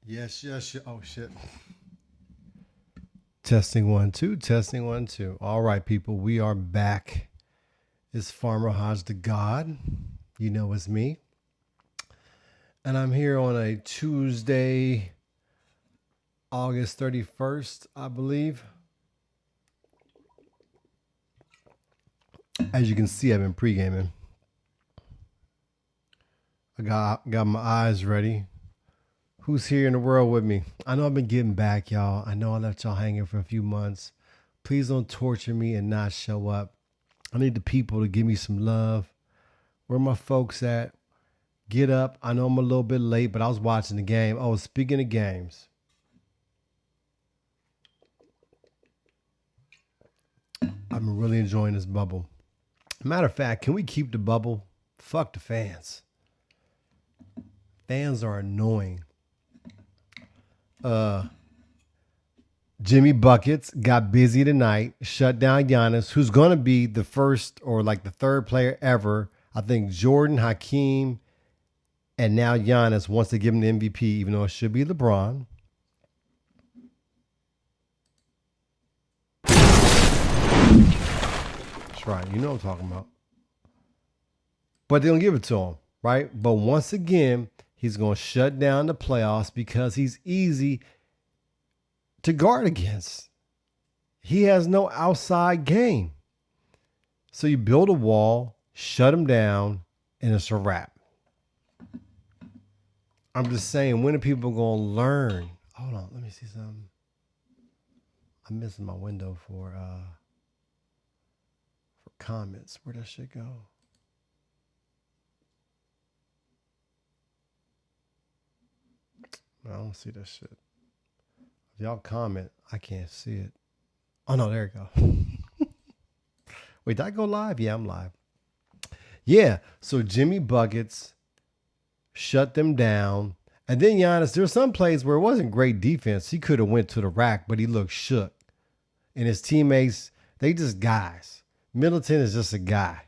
Yes, yes, oh shit. Testing one, two, testing one, two. All right, people, we are back. It's Farmer Hodge the God. You know it's me. And I'm here on a Tuesday, August 31st, I believe. As you can see, I've been pre-gaming. I got my eyes ready. Who's here in the world with me? I know I've been getting back, y'all. I know I left y'all hanging for a few months. Please don't torture me and not show up. I need the people to give me some love. Where my folks at? Get up. I know I'm a little bit late, but I was watching the game. Oh, speaking of games, I've been really enjoying this bubble. Matter of fact, can we keep the bubble? Fuck the fans. Fans are annoying. Jimmy Buckets got busy tonight, shut down Giannis, who's going to be the first or like the third player ever. I think Jordan, Hakeem, and now Giannis wants to give him the MVP, even though it should be LeBron. That's right. You know what I'm talking about. But they don't give it to him, right? But once again, he's going to shut down the playoffs because he's easy to guard against. He has no outside game. So you build a wall, shut him down, and it's a wrap. I'm just saying, when are people going to learn? Hold on, let me see something. I'm missing my window for comments. Where'd that shit go? I don't see that shit. If y'all comment, I can't see it. Oh no, there it go. Wait, did I go live? Yeah, I'm live. Yeah, so Jimmy Buckets shut them down. And then Giannis, there's some plays where it wasn't great defense. He could have went to the rack, but he looked shook. And his teammates, they just guys. Middleton is just a guy.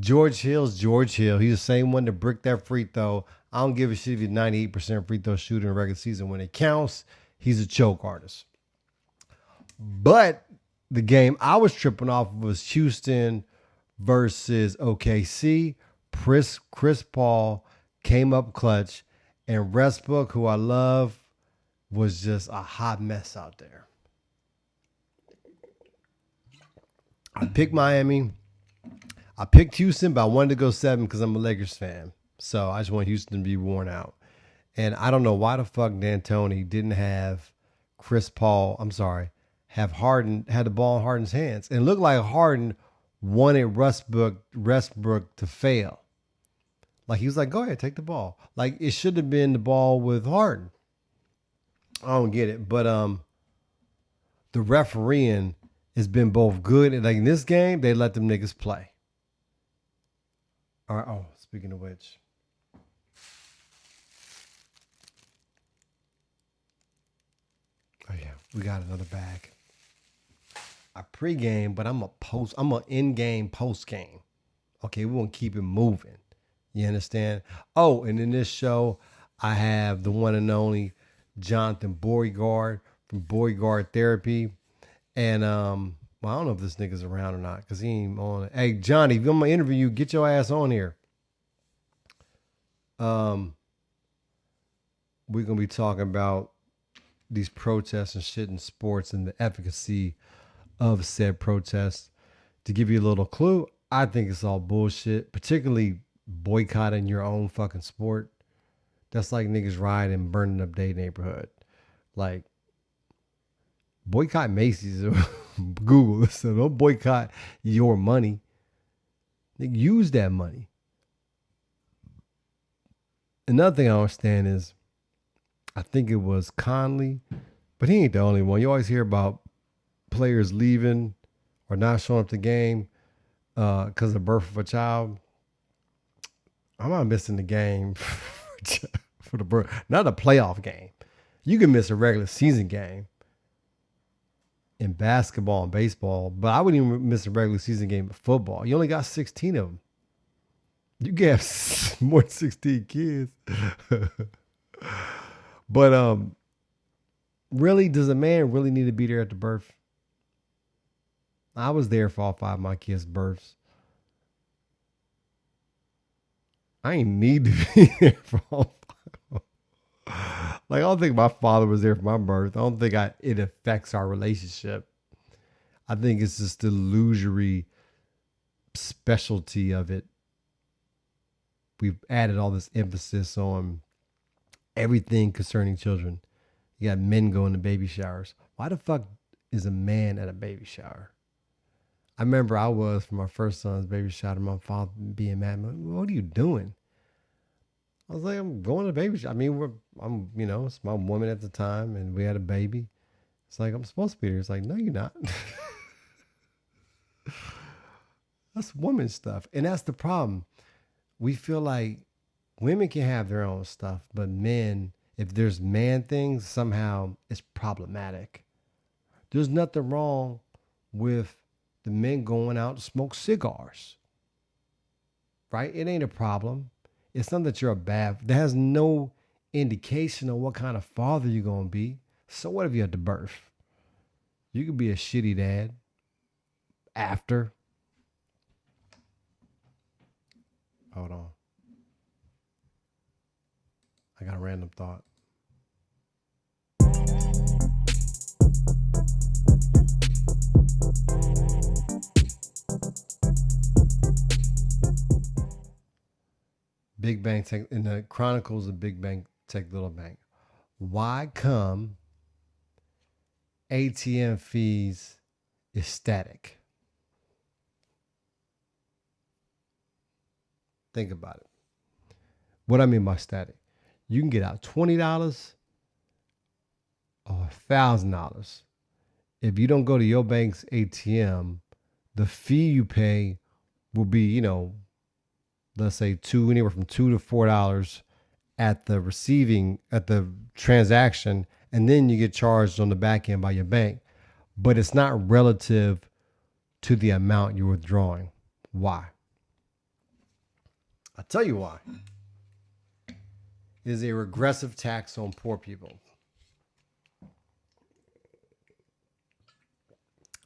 George Hill's George Hill. He's the same one to brick that free throw. I don't give a shit if he's 98% free throw shooter in the regular season. When it counts, he's a choke artist. But the game I was tripping off was Houston versus OKC. Chris Paul came up clutch, and Westbrook, who I love, was just a hot mess out there. I picked Miami. I picked Houston, but I wanted to go 7 because I'm a Lakers fan. So I just want Houston to be worn out. And I don't know why the fuck D'Antoni didn't have Chris Paul, have Harden, had the ball in Harden's hands. And it looked like Harden wanted Westbrook to fail. Like he was like, go ahead, take the ball. Like it should have been the ball with Harden. I don't get it. But the refereeing has been both good and like in this game, they let them niggas play. All right. Oh, speaking of which. Oh yeah, we got another bag. I pregame, but I'm an in-game post-game. Okay, we want to keep it moving. You understand? Oh, and in this show, I have the one and only Jonathan Beauregard from Beauregard Therapy. And well, I don't know if this nigga's around or not, because he ain't on it. Hey, Johnny, if I'm gonna interview you, get your ass on here. We're gonna be talking about these protests and shit in sports and the efficacy of said protests. To give you a little clue, I think it's all bullshit, particularly boycotting your own fucking sport. That's like niggas rioting and burning up their neighborhood. Like, boycott Macy's or Google. So don't boycott your money. Use that money. Another thing I don't understand is, I think it was Conley, but he ain't the only one. You always hear about players leaving or not showing up to the game because of the birth of a child. I'm not missing the game for the birth, not a playoff game. You can miss a regular season game in basketball and baseball, but I wouldn't even miss a regular season game of football. You only got 16 of them. You can have more than 16 kids. But Really, does a man really need to be there at the birth? I was there for all 5 of my kids' births. I ain't need to be there for all 5. Like, I don't think my father was there for my birth. I don't think it affects our relationship. I think it's just the illusory specialty of it. We've added all this emphasis on everything concerning children. You got men going to baby showers. Why the fuck is a man at a baby shower? I remember I was for my first son's baby shower. My father being mad. What are you doing? I was like, I'm going to baby shower. I mean, it's my woman at the time, and we had a baby. It's like, I'm supposed to be there. It's like, no, you're not. That's woman stuff. And that's the problem. We feel like women can have their own stuff, but men, if there's man things, somehow it's problematic. There's nothing wrong with the men going out to smoke cigars, right? It ain't a problem. It's not that you're a bad, that has no indication of what kind of father you're going to be. So what if you had to birth? You could be a shitty dad after. Hold on. I got a random thought. Big Bang Tech, in the Chronicles of Big Bang Tech Little Bang. Why come ATM fees is static? Think about it. What I mean by static, you can get out $20 or $1,000. If you don't go to your bank's ATM, the fee you pay will be, let's say anywhere from $2 to $4 at the transaction, and then you get charged on the back end by your bank. But it's not relative to the amount you're withdrawing. Why? I'll tell you why. It is a regressive tax on poor people.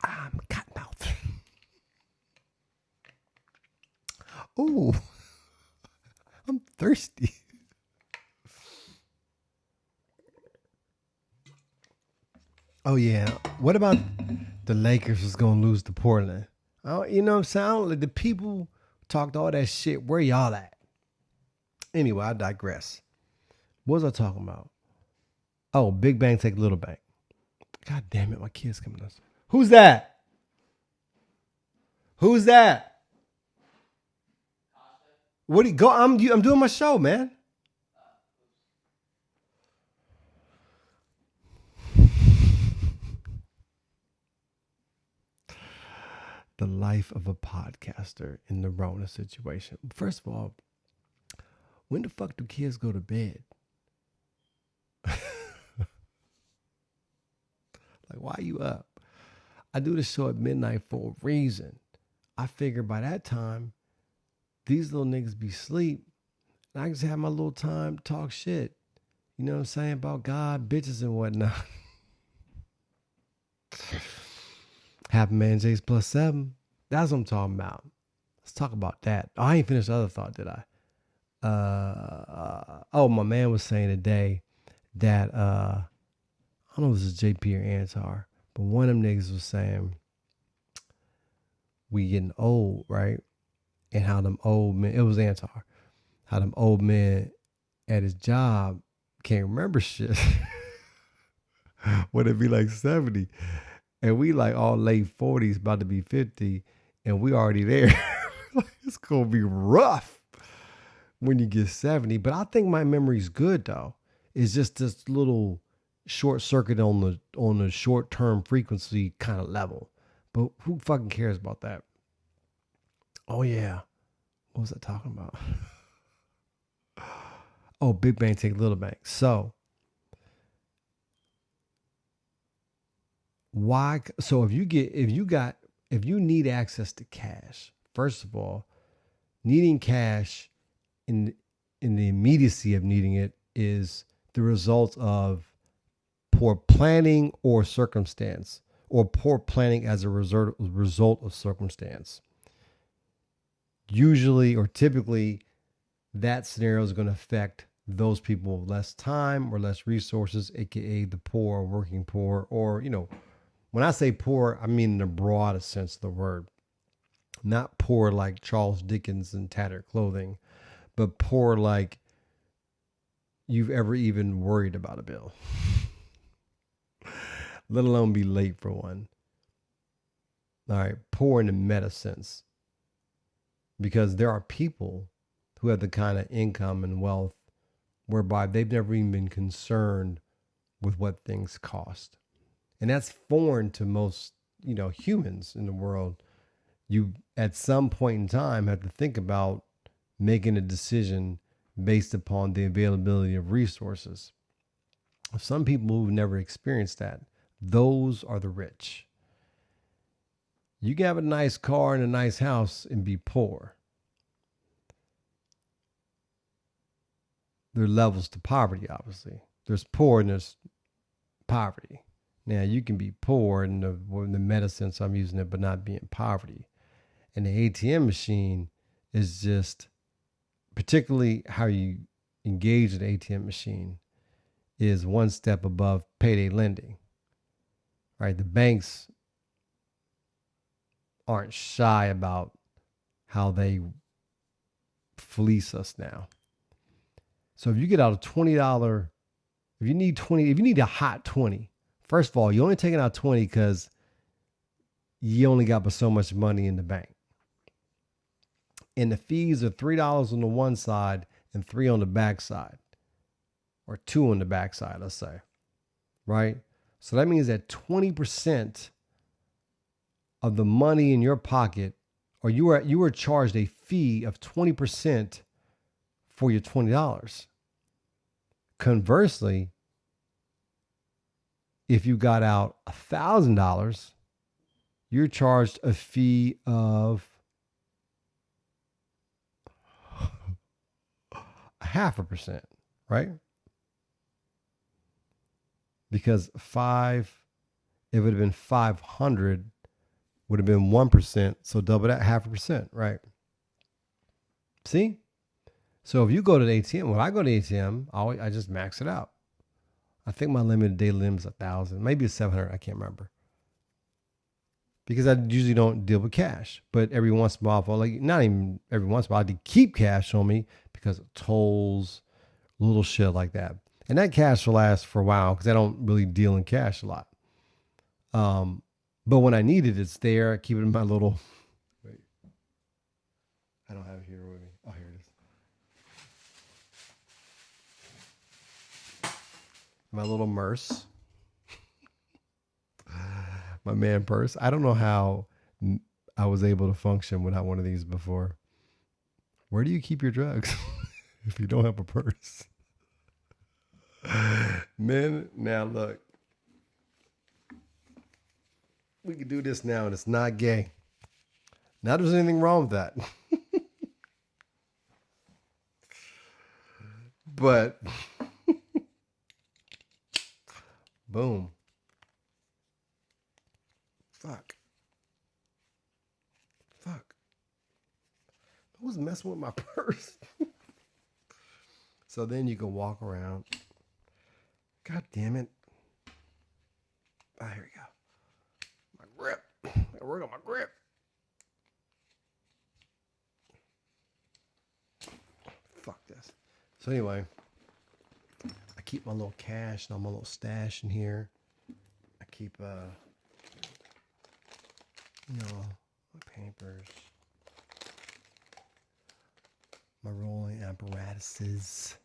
I'm cottonmouth. Ooh, I'm thirsty. Oh yeah. What about the Lakers was gonna lose to Portland? You know what I'm saying? Like, the people talked all that shit. Where y'all at? Anyway, I digress. What was I talking about? Oh, Big Bang Take Little Bang. God damn it, my kid's coming up. Who's that? Who's that? What do you go? I'm doing my show, man. The life of a podcaster in the Rona situation. First of all, when the fuck do kids go to bed? Like, why are you up? I do the show at midnight for a reason. I figure by that time, these little niggas be asleep, and I can just have my little time to talk shit. You know what I'm saying? About God, bitches, and whatnot. Happy Man J's +7. That's what I'm talking about. Let's talk about that. Oh, I ain't finished the other thought, did I? My man was saying today that I don't know if this is JP or Antar, but one of them niggas was saying we getting old, right? And how them old men, it was Antar, how them old men at his job can't remember shit. Would it be like 70? And we like all late 40s, about to be 50, and we already there. It's gonna be rough when you get 70. But I think my memory's good though. It's just this little short circuit on the short term frequency kind of level. But who fucking cares about that? Oh yeah. What was I talking about? Oh, Big Bang Take Little Bang. So why? So if you need access to cash, first of all, needing cash in the immediacy of needing it is the result of poor planning or circumstance, or poor planning as a result of circumstance. Usually or typically, that scenario is going to affect those people with less time or less resources, aka the poor, working poor, or, when I say poor, I mean in the broadest sense of the word. Not poor like Charles Dickens and tattered clothing, but poor like you've ever even worried about a bill, let alone be late for one. All right, poor in the meta sense, because there are people who have the kind of income and wealth whereby they've never even been concerned with what things cost. And that's foreign to most, humans in the world. You, at some point in time, have to think about making a decision based upon the availability of resources. Some people who've never experienced that, those are the rich. You can have a nice car and a nice house and be poor. There are levels to poverty, obviously. There's poor and there's poverty. Now, you can be poor in the meta sense I'm using it, but not be in poverty. And the ATM machine is just, particularly how you engage an ATM machine, is one step above payday lending. Right? The banks aren't shy about how they fleece us now. So if you get out a $20, if you need a hot 20, first of all, you're only taking out 20 because you only got but so much money in the bank. And the fees are $3 on the one side and $3 on the back side, or $2 on the back side, let's say. Right? So that means that 20% of the money in your pocket, or you were charged a fee of 20% for your $20. Conversely, if you got out $1,000, you're charged a fee of 0.5%, right? Because if it would have been 500, would have been 1%, so double that, 0.5%, right? See? So if you go to the ATM, when I go to the ATM, I just max it out. I think my limited daily limit is 1,000, maybe it's 700. I can't remember, because I usually don't deal with cash. But every once in a while, like not even every once in a while, I do keep cash on me because of tolls, little shit like that. And that cash will last for a while because I don't really deal in cash a lot. But when I need it, it's there. I keep it in my little. Wait, I don't have it here with me. Oh, here it is. My little Merce, my man purse. I don't know how I was able to function without one of these before. Where do you keep your drugs if you don't have a purse? Men, now look, we can do this now and it's not gay. Not there's anything wrong with that. But boom. Fuck. Who's messing with my purse? So then you can walk around. God damn it. Ah, here we go. My grip. I work on my grip. Fuck this. So anyway, I keep my little cash and my little stash in here. I keep my papers, my rolling apparatuses,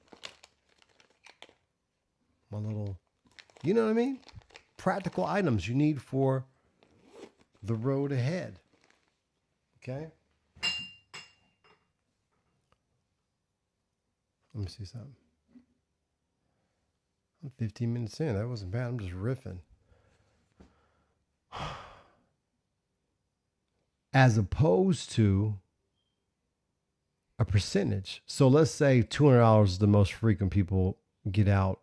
my little, you know what I mean? Practical items you need for the road ahead. Okay? Let me see something. I'm 15 minutes in. That wasn't bad. I'm just riffing. As opposed to a percentage. So let's say $200 is the most frequent people get out,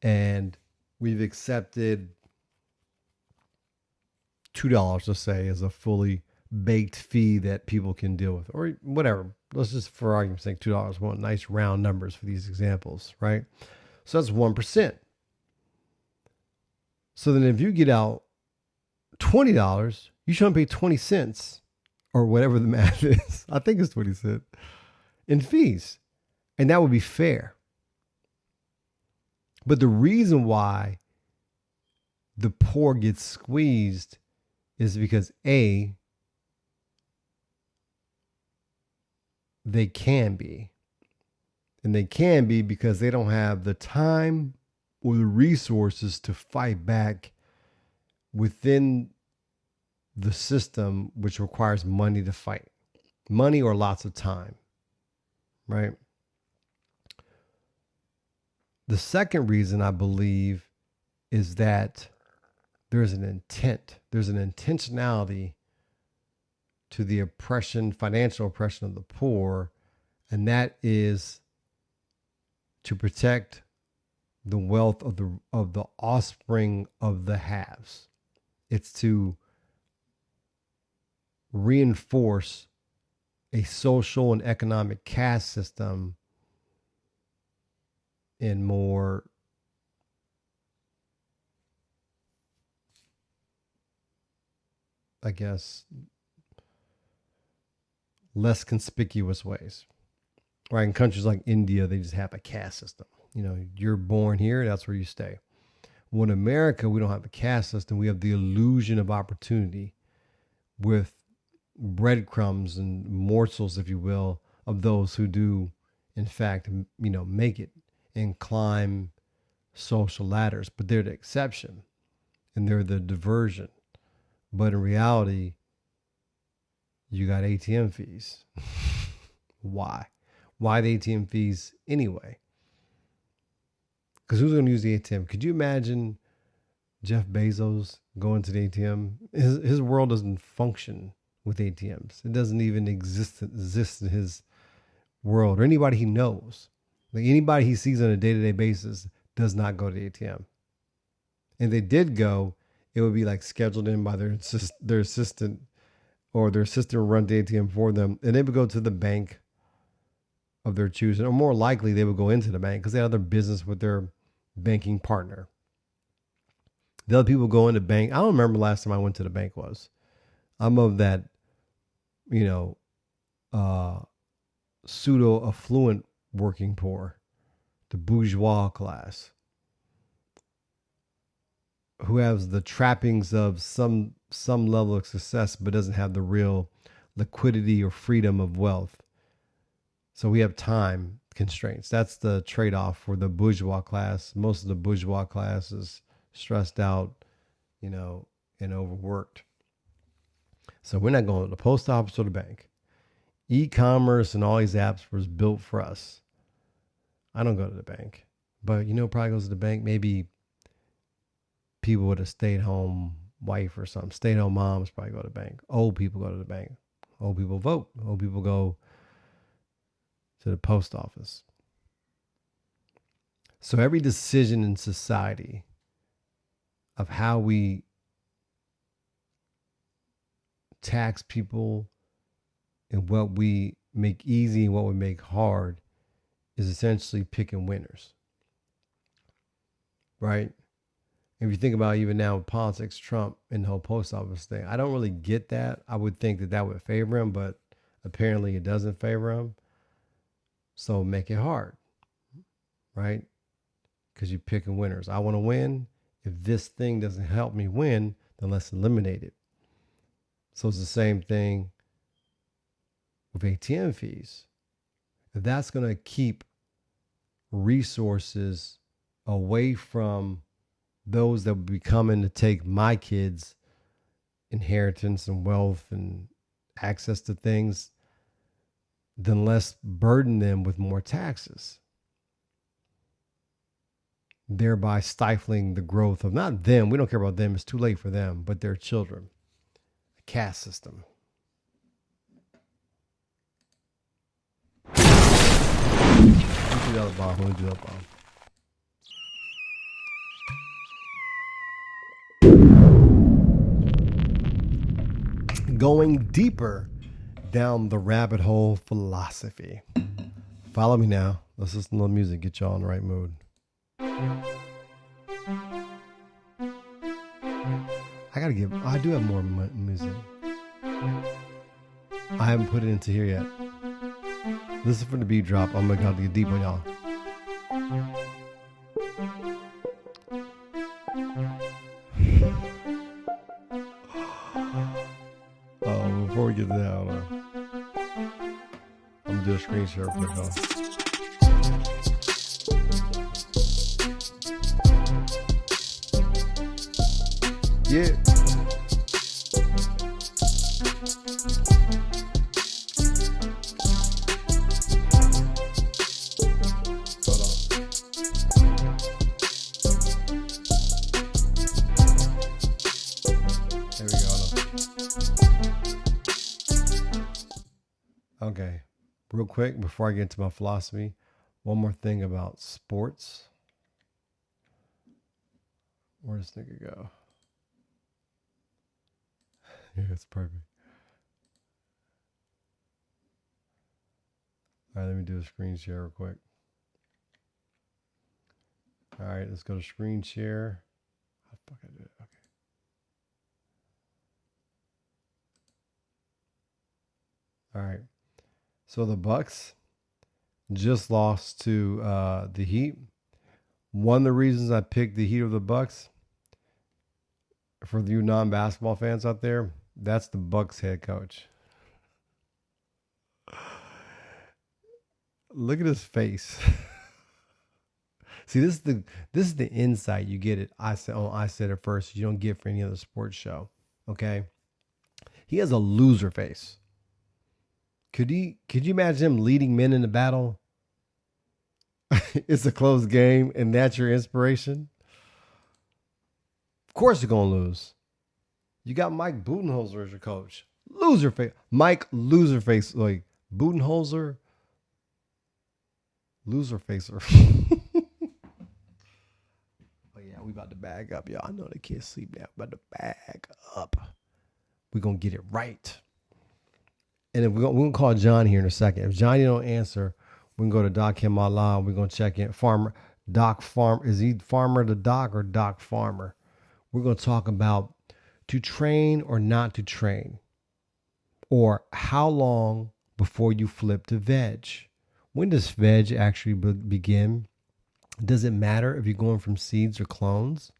and we've accepted $2, let's say, as a fully baked fee that people can deal with, or whatever. Let's just, for argument's sake, $2. We want nice round numbers for these examples, right? So that's 1%. So then if you get out $20, you shouldn't pay 20 cents or whatever the math is. I think it's 20 cents in fees. And that would be fair. But the reason why the poor get squeezed is because A, they can be. And they can be because they don't have the time or the resources to fight back within the system, which requires money to fight. Money or lots of time, right? The second reason I believe is that there's an intent, there's an intentionality to the oppression, financial oppression of the poor, and that is to protect the wealth of the offspring of the haves. It's to reinforce a social and economic caste system in more I guess less conspicuous ways. Right? In countries like India, they just have a caste system. You know, you're born here, that's where you stay. Well, in America, we don't have a caste system. We have the illusion of opportunity with breadcrumbs and morsels, if you will, of those who do, in fact, make it and climb social ladders. But they're the exception and they're the diversion. But in reality, you got ATM fees. Why? Why the ATM fees anyway? Because who's going to use the ATM? Could you imagine Jeff Bezos going to the ATM? His world doesn't function with ATMs. It doesn't even exist in his world or anybody he knows. Like anybody he sees on a day-to-day basis does not go to the ATM. And if they did go, it would be like scheduled in by their assistant, or their assistant would run the ATM for them. And they would go to the bank of their choosing, or more likely they would go into the bank because they had other business with their banking partner. The other people go into bank. I don't remember last time I went to the bank was. I'm of that, pseudo affluent working poor, the bourgeois class, who has the trappings of some level of success, but doesn't have the real liquidity or freedom of wealth. So we have time constraints. That's the trade-off for the bourgeois class. Most of the bourgeois class is stressed out, and overworked. So we're not going to the post office or the bank. E-commerce and all these apps was built for us. I don't go to the bank, but probably goes to the bank. Maybe people with a stay-at-home wife or something. Stay-at-home moms probably go to the bank. Old people go to the bank. Old people vote. Old people go to the post office. So every decision in society of how we tax people and what we make easy and what we make hard is essentially picking winners. Right? If you think about even now with politics, Trump and the whole post office thing, I don't really get that. I would think that would favor him, but apparently it doesn't favor him. So make it hard, right? Because you're picking winners. I want to win. If this thing doesn't help me win, then let's eliminate it. So it's the same thing with ATM fees. If that's going to keep resources away from those that will be coming to take my kids' inheritance and wealth and access to things, then let's burden them with more taxes, thereby stifling the growth of not them. We don't care about them. It's too late for them, but their children. A caste system. Let me do that bomb. going deeper down the rabbit hole philosophy. Follow me now. Let's listen to the music, get y'all in the right mood. I do have more music. I haven't put it into here yet. Listen for the beat drop. I'm gonna get deep on y'all. Oh, before we get to that, hold on. I'm gonna do a screen share real quick. Yeah. Okay, real quick before I get into my philosophy, one more thing about sports. Where does this nigga go? Yeah, it's perfect. All right, let me do a screen share real quick. All right, let's go to screen share. How the fuck I do it? Okay. All right. So the Bucks just lost to the Heat. One of the reasons I picked the Heat of the Bucks, for you non-basketball fans out there, that's the Bucks head coach. Look at his face. See, this is the insight you get it. I said it first. You don't get for any other sports show. Okay, he has a loser face. Could you imagine him leading men in the battle? It's a close game, and that's your inspiration. Of course, you're gonna lose. You got Mike Budenholzer as your coach. Loser face, Mike loser face, like Budenholzer, loser facer. Oh yeah, we about to bag up, y'all. I know the kids sleep now. About to bag up. We're gonna get it right. And if we're gonna call John here in a second. If Johnny don't answer, we can go to Doc Himala. We're gonna check in. Doc Farm. Is he Farmer to Doc or Doc Farmer? We're gonna talk about to train or not to train, or how long before you flip to veg. When does veg actually begin? Does it matter if you're going from seeds or clones?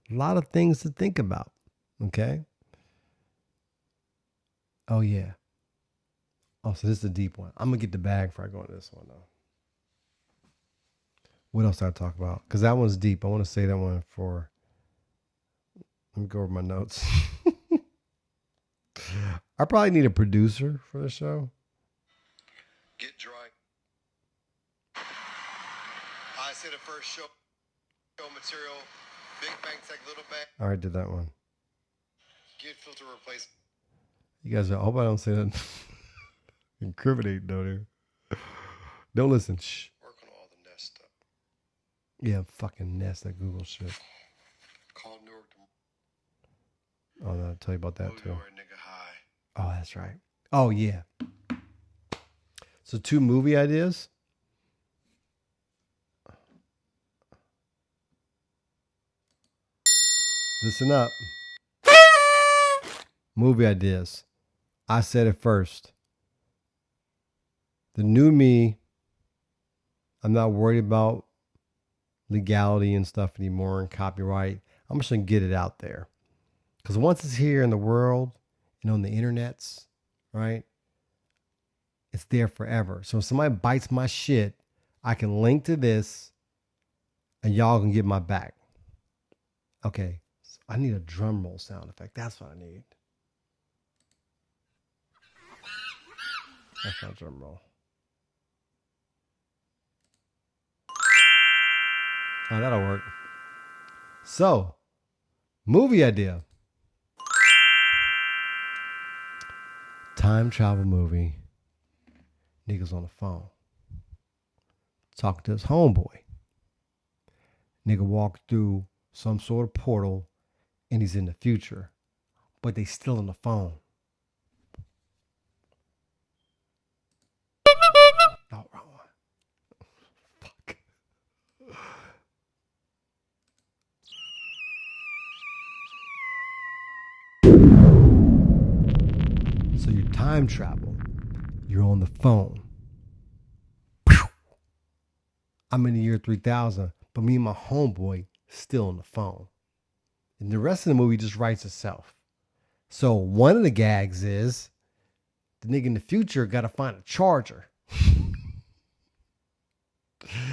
A lot of things to think about. Okay. Oh yeah. Oh, so this is a deep one. I'm gonna get the bag before I go into this one though. What else did I talk about? Because that one's deep. I want to say that one for. Let me go over my notes. I probably need a producer for the show. Get dry. I said the first show material. Big bang, take little bang. I already did that one. Get filter replace. You guys, I hope I don't say that. Incriminate, don't you? Don't listen. Shh. Work on all the Nest stuff. Yeah, fucking Nest, that Google shit. Call Newark tomorrow. Oh, no, I'll tell you about that too. Nigga high. Oh, that's right. Oh, yeah. So 2 movie ideas. Listen up. Movie ideas. I said it first. The new me, I'm not worried about legality and stuff anymore and copyright. I'm just going to get it out there. Because once it's here in the world and on the internets, right, it's there forever. So if somebody bites my shit, I can link to this and y'all can get my back. Okay, so I need a drum roll sound effect. That's what I need. That's not a drum roll. Oh, that'll work. So, movie idea. Time travel movie. Niggas on the phone. Talking to his homeboy. Nigga walked through some sort of portal and he's in the future. But they still on the phone. time travel. You're on the phone. I'm in the year 3000, but me and my homeboy still on the phone. And the rest of the movie just writes itself. So one of the gags is the nigga in the future got to find a charger.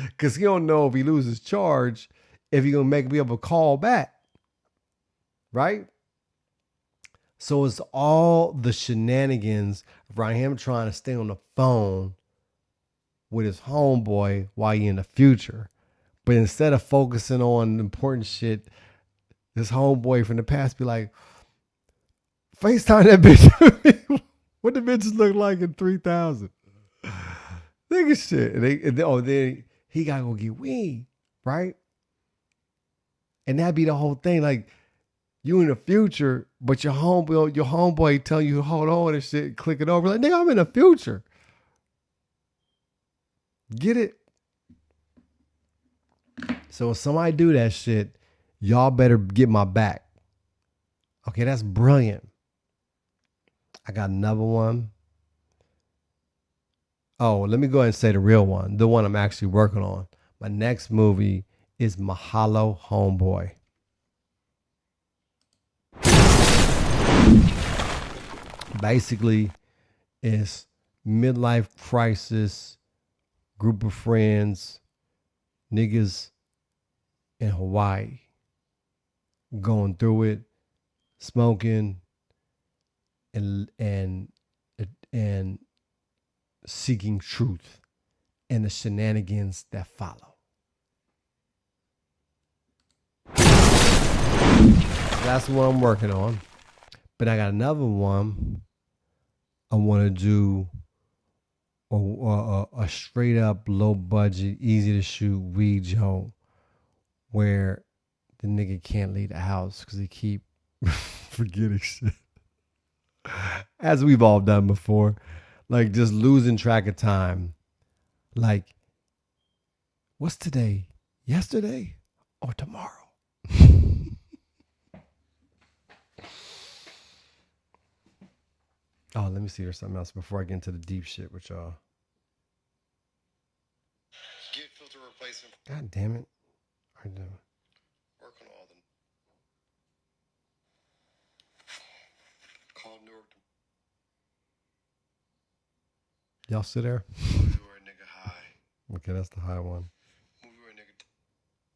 Because he don't know if he loses charge, if he going to be able to call back. Right? So it's all the shenanigans around him trying to stay on the phone with his homeboy while he in the future. But instead of focusing on important shit, this homeboy from the past be like, FaceTime that bitch. What the bitches look like in 3000. Nigga shit. Then he gotta go get weed, right? And that'd be the whole thing. Like, you in the future, but your homeboy tell you hold on and shit, click it over. Like, nigga, I'm in the future. Get it? So if somebody do that shit, y'all better get my back. Okay, that's brilliant. I got another one. Oh, let me go ahead and say the real one. The one I'm actually working on. My next movie is Mahalo Homeboy. Basically, it's midlife crisis, group of friends, niggas in Hawaii, going through it, smoking, and seeking truth, and the shenanigans that follow. So that's the one I'm working on. But I got another one. I want to do a straight up low budget, easy to shoot weed joint where the nigga can't leave the house because he keep forgetting shit. As we've all done before. Like just losing track of time. Like, what's today? Yesterday or tomorrow? Oh, let me see. There's something else before I get into the deep shit with y'all. Get filter replacement. God damn it. I do. Work on all them. Call Newark. Y'all sit there? Movie where a nigga high. Okay, that's the high one. Movie where a nigga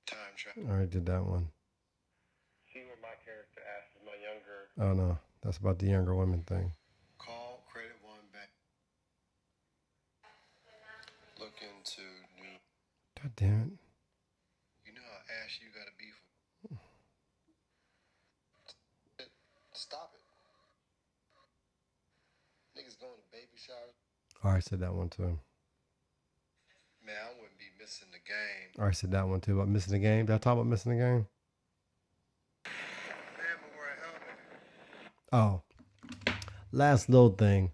time travel. I already did that one. See what my character asked my younger. Oh, no. That's about the younger women thing. Call credit one back. Look into new. God damn it. You know how ashy you gotta be for. Stop it. Niggas going to baby showers. I already said that one too. Man, I wouldn't be missing the game. I already said that one too about missing the game. Did I talk about missing the game? Man, but wear a helmet. Oh. Last little thing.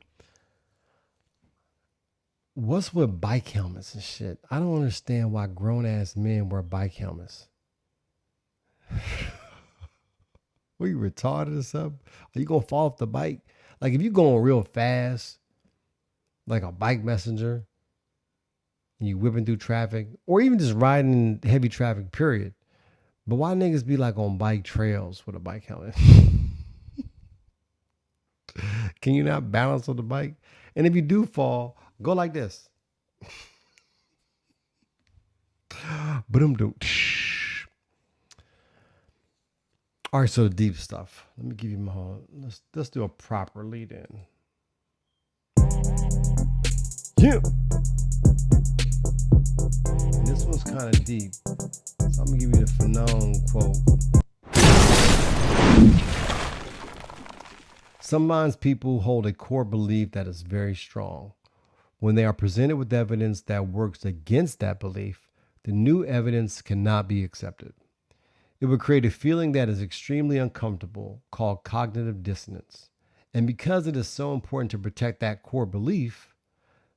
What's with bike helmets and shit? I don't understand why grown ass men wear bike helmets. Were you retarded or something? Are you gonna fall off the bike? Like if you going real fast, like a bike messenger, and you whipping through traffic, or even just riding in heavy traffic, period. But why niggas be like on bike trails with a bike helmet? Can you not balance on the bike? And if you do fall, go like this. Ba-dum-dum. All right, so the deep stuff. Let me give you my whole. Let's do a proper lead in. Yeah. And this one's kind of deep. So I'm gonna give you the Fanon quote. Sometimes people hold a core belief that is very strong. When they are presented with evidence that works against that belief, the new evidence cannot be accepted. It would create a feeling that is extremely uncomfortable, called cognitive dissonance. And because it is so important to protect that core belief,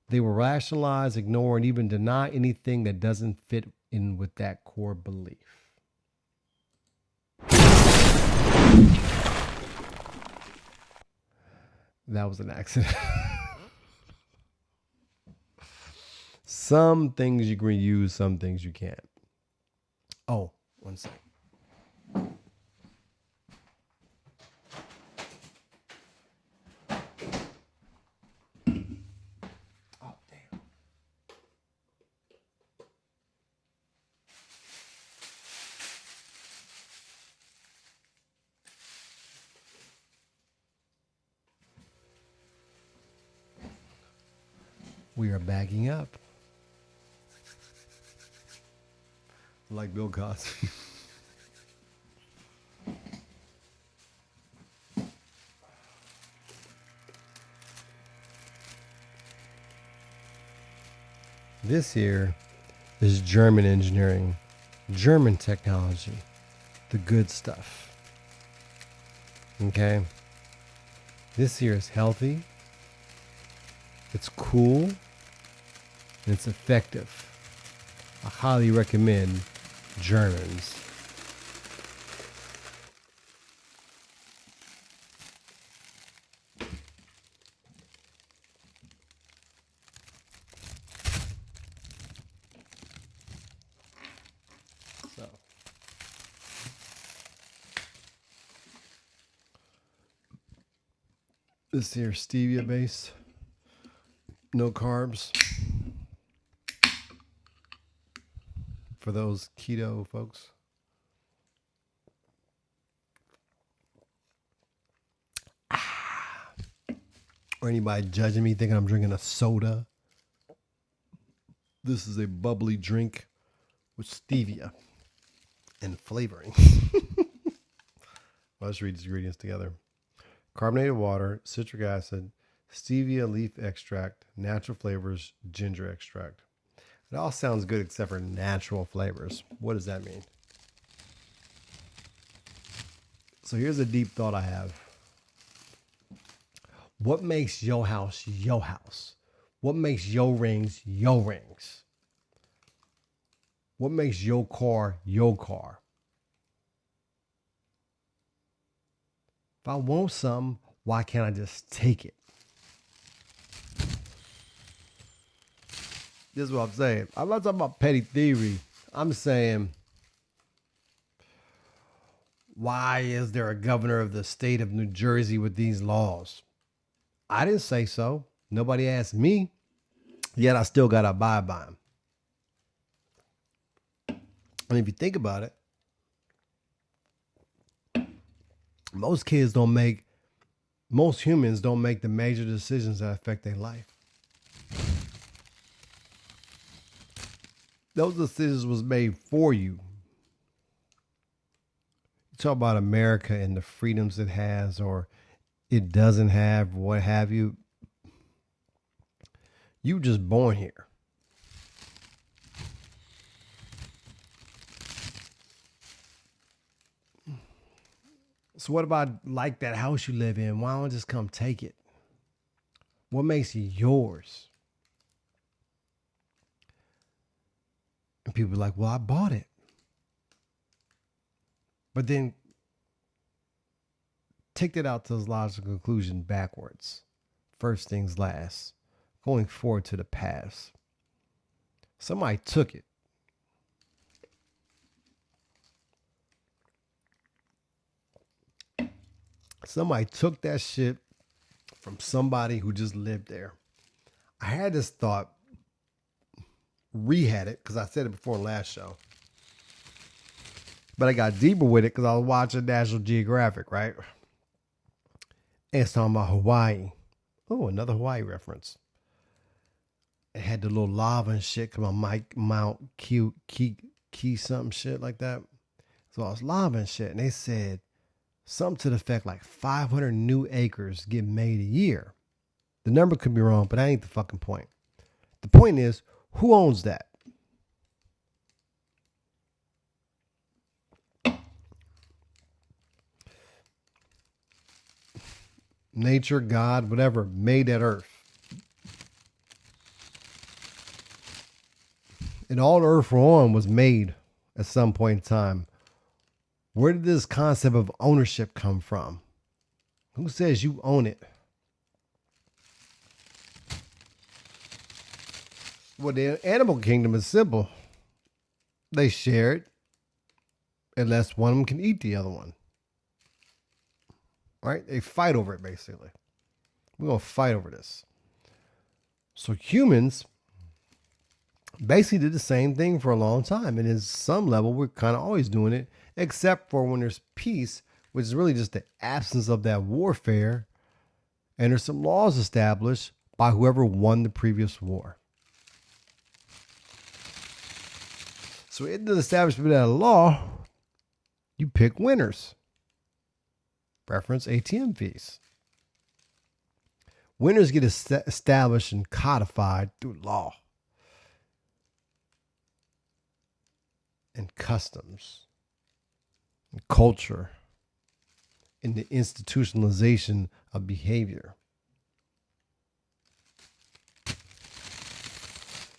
they will rationalize, ignore, and even deny anything that doesn't fit in with that core belief. That was an accident. Some things you can reuse, some things you can't. Oh, one second. Oh, damn. We are bagging up. Like Bill Cosby. This here is German engineering, German technology, the good stuff. Okay? This here is healthy, it's cool, and it's effective. I highly recommend Germans. So, this here stevia base, no carbs. For those keto folks. Or anybody judging me thinking I'm drinking a soda. This is a bubbly drink with stevia and flavoring. Let's read these ingredients together. Carbonated water, citric acid, stevia leaf extract, natural flavors, ginger extract. It all sounds good except for natural flavors. What does that mean? So here's a deep thought I have. What makes your house your house? What makes your rings your rings? What makes your car your car? If I want something, why can't I just take it? This is what I'm saying. I'm not talking about petty thievery. I'm saying, why is there a governor of the state of New Jersey with these laws? I didn't say so. Nobody asked me. Yet I still got to abide by them. And if you think about it, most humans don't make the major decisions that affect their life. Those decisions was made for you. You talk about America and the freedoms it has or it doesn't have, what have you. You just born here. So what about like that house you live in? Why don't I just come take it? What makes it yours? And people are like, well, I bought it. But then take that out to its logical conclusion backwards. First things last. Going forward to the past. Somebody took it. Somebody took that shit from somebody who just lived there. I had this thought, re-had it, because I said it before in the last show. But I got deeper with it because I was watching National Geographic, right? And it's talking about Hawaii. Oh, another Hawaii reference. It had the little lava and shit come on Mount Key something shit like that. So I was lava and shit. And they said something to the effect like 500 new acres get made a year. The number could be wrong, but that ain't the fucking point. The point is, who owns that? Nature, God, whatever, made that earth. And all the earth we're on was made at some point in time. Where did this concept of ownership come from? Who says you own it? Well, the animal kingdom is simple. They share it unless one of them can eat the other one. Right? They fight over it, basically. We're going to fight over this. So humans basically did the same thing for a long time. And at some level, we're kind of always doing it, except for when there's peace, which is really just the absence of that warfare. And there's some laws established by whoever won the previous war. So in the establishment of that law, you pick winners. Reference ATM fees. Winners get established and codified through law and customs and culture and the institutionalization of behavior.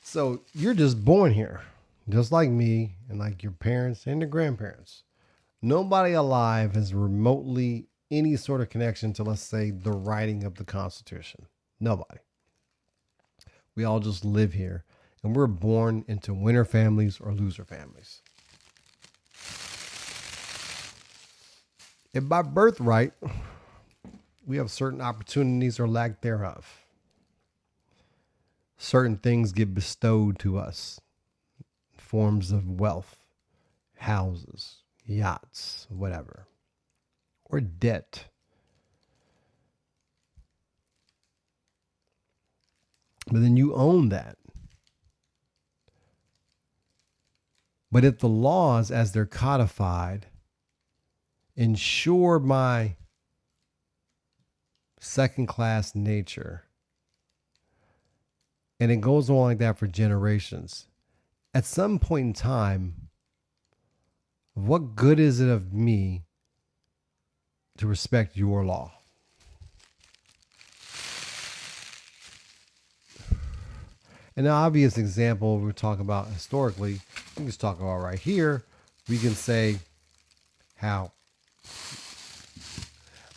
So you're just born here, just like me and like your parents and your grandparents. Nobody alive has remotely any sort of connection to, let's say, the writing of the Constitution. Nobody. We all just live here, and we're born into winner families or loser families. And by birthright, we have certain opportunities or lack thereof. Certain things get bestowed to us, forms of wealth, houses, yachts, whatever, or debt. But then you own that. But if the laws, as they're codified, ensure my second-class nature, and it goes on like that for generations, at some point in time, what good is it of me to respect your law? An obvious example we're talking about historically, we can just talk about right here. We can say how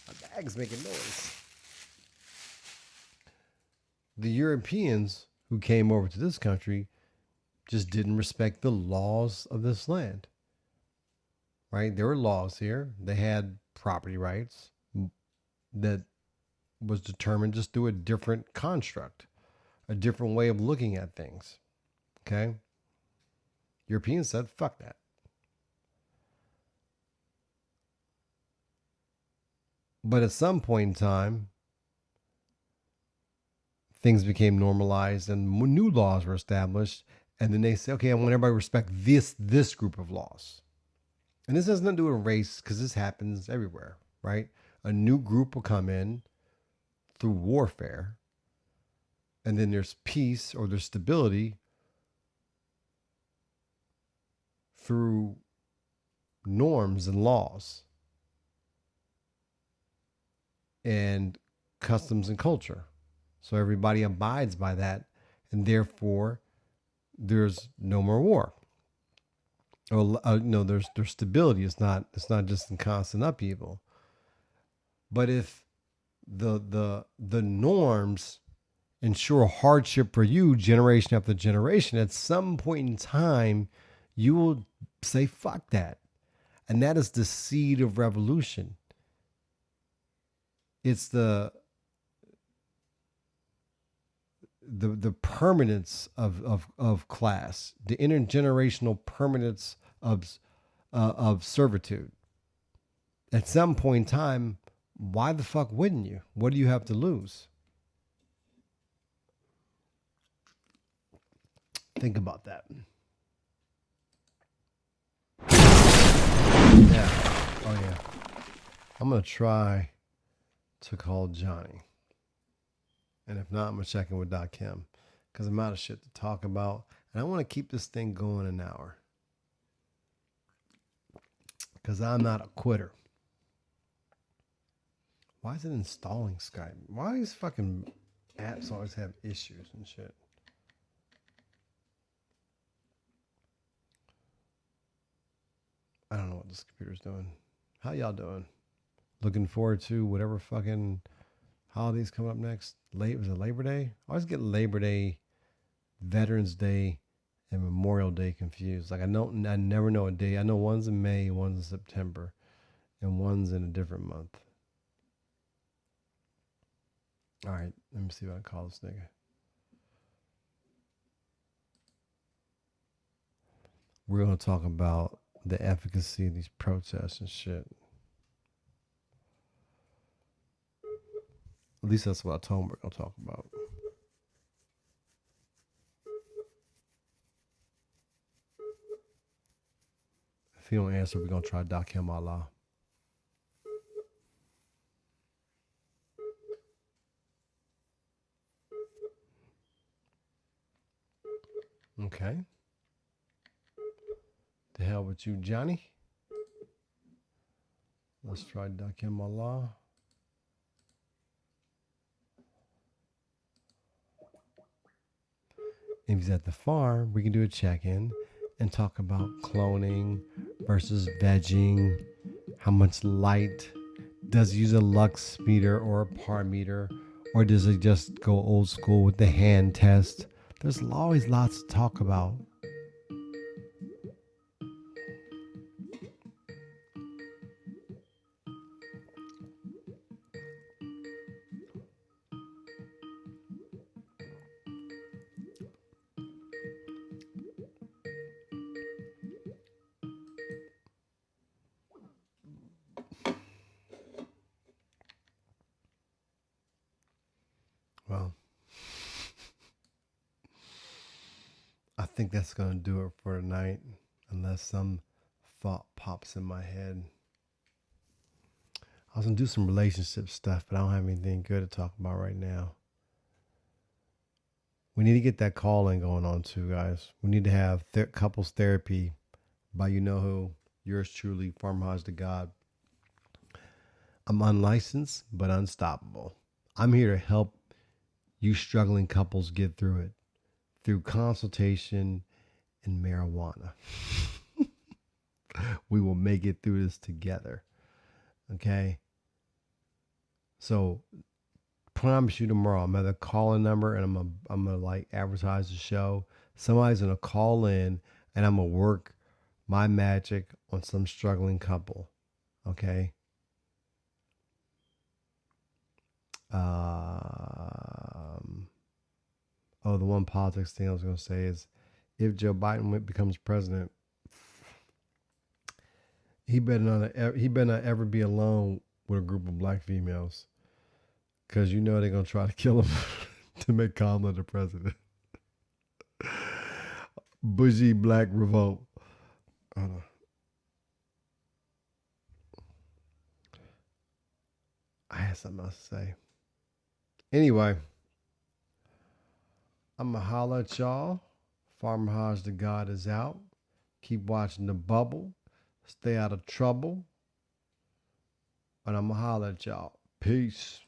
my bag's making noise. The Europeans who came over to this country just didn't respect the laws of this land. Right? There were laws here. They had property rights that was determined just through a different construct, a different way of looking at things. Okay? Europeans said, fuck that. But at some point in time, things became normalized and new laws were established. And then they say, okay, I want everybody to respect this group of laws. And this has nothing to do with race, because this happens everywhere, right? A new group will come in through warfare, and then there's peace or there's stability through norms and laws and customs and culture. So everybody abides by that, and therefore there's no more war. Or there's stability. It's not just in constant upheaval. But if the norms ensure hardship for you generation after generation, at some point in time, you will say, fuck that. And that is the seed of revolution. It's the permanence of class, the intergenerational permanence of servitude. At some point in time, why the fuck wouldn't you? What do you have to lose? Think about that. Yeah. Oh yeah. I'm gonna try to call Johnny. And if not, I'm going to check in with Doc Kim, because I'm out of shit to talk about. And I want to keep this thing going an hour, because I'm not a quitter. Why is it installing Skype? Why do these fucking apps always have issues and shit? I don't know what this computer's doing. How y'all doing? Looking forward to whatever fucking holidays coming up next. Was it Labor Day? I always get Labor Day Veterans Day and Memorial Day confused. Like I never know a day. I know one's in May, one's in September, and one's in a different month. All right, let me see what I call this nigga. We're gonna talk about the efficacy of these protests and shit. At least that's what I told him we're gonna talk about. If he don't answer, we're gonna try Doc him Allah. Okay. The hell with you, Johnny. Let's try Doc him Allah. If he's at the farm, we can do a check-in and talk about cloning versus vegging, how much light, does he use a lux meter or a par meter, or does he just go old school with the hand test? There's always lots to talk about. Well, I think that's going to do it for tonight, unless some thought pops in my head. I was going to do some relationship stuff, but I don't have anything good to talk about right now. We need to get that calling going on too, guys. We need to have couples therapy by you know who, yours truly, Farmhouse to God. I'm unlicensed, but unstoppable. I'm here to help you struggling couples get through it through consultation and marijuana. We will make it through this together. Okay? So, promise you tomorrow, I'm gonna call a number and I'm gonna like advertise the show. Somebody's gonna call in and I'm gonna work my magic on some struggling couple. Okay? The one politics thing I was going to say is if Joe Biden becomes president, he better not ever be alone with a group of black females, because you know they're going to try to kill him to make Kamala the president. Bougie black revolt. Hold on. I had something else to say. Anyway, I'm going to holler at y'all. Farmer Hodge the God is out. Keep watching the bubble. Stay out of trouble. And I'm going to holler at y'all. Peace.